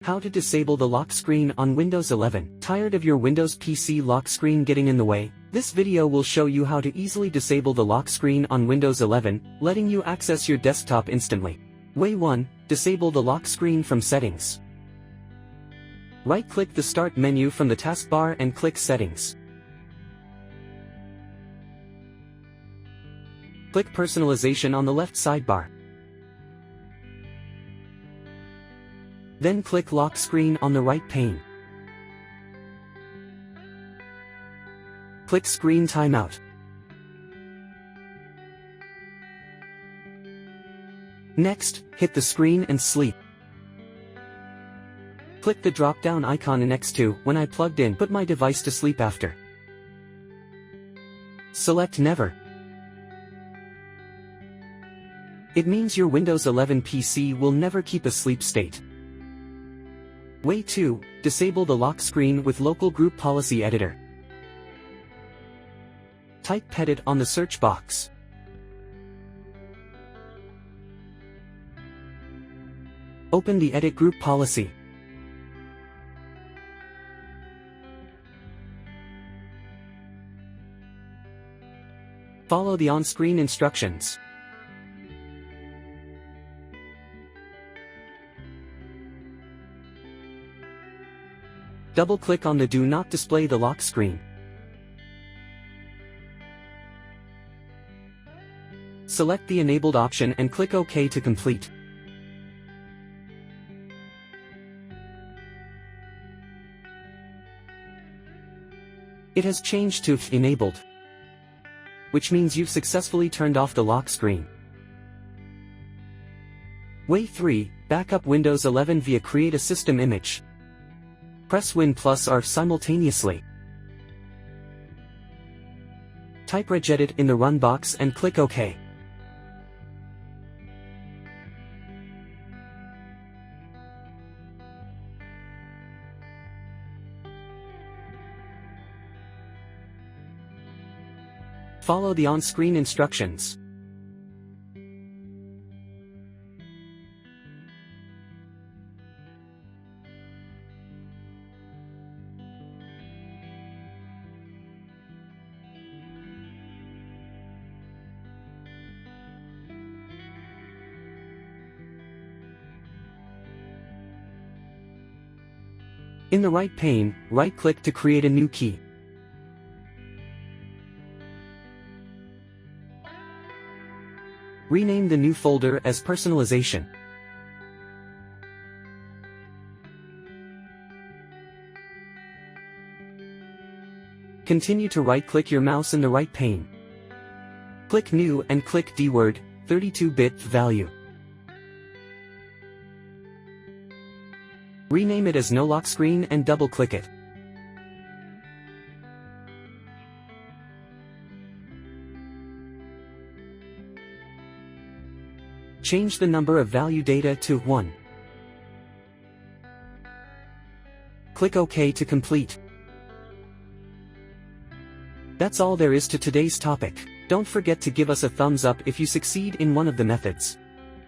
How to disable the lock screen on Windows 11. Tired of your Windows PC lock screen getting in the way? This video will show you how to easily disable the lock screen on Windows 11, letting you access your desktop instantly. Way 1. Disable the lock screen from Settings. Right-click the Start menu from the taskbar and click Settings. Click Personalization on the left sidebar. Then click Lock Screen on the right pane. Click Screen Timeout. Next, hit the screen and sleep. Click the drop-down icon next to When I plugged in, put my device to sleep after. Select Never. It means your Windows 11 PC will never keep a sleep state. Way 2. Disable the lock screen with Local Group Policy Editor. Type Pedit on the search box. Open the Edit Group Policy. Follow the on-screen instructions. Double-click on the Do Not Display the Lock screen. Select the enabled option and click OK to complete. It has changed to Enabled, which means you've successfully turned off the lock screen. Way 3. Backup Windows 11 via Create a System Image. Press Win plus R simultaneously. Type regedit in the Run box and click OK. Follow the on-screen instructions. In the right pane, right-click to create a new key. Rename the new folder as Personalization. Continue to right-click your mouse in the right pane. Click New and click DWORD, 32-bit value. Rename it as No Lock Screen and double-click it. Change the number of value data to 1. Click OK to complete. That's all there is to today's topic. Don't forget to give us a thumbs up if you succeed in one of the methods.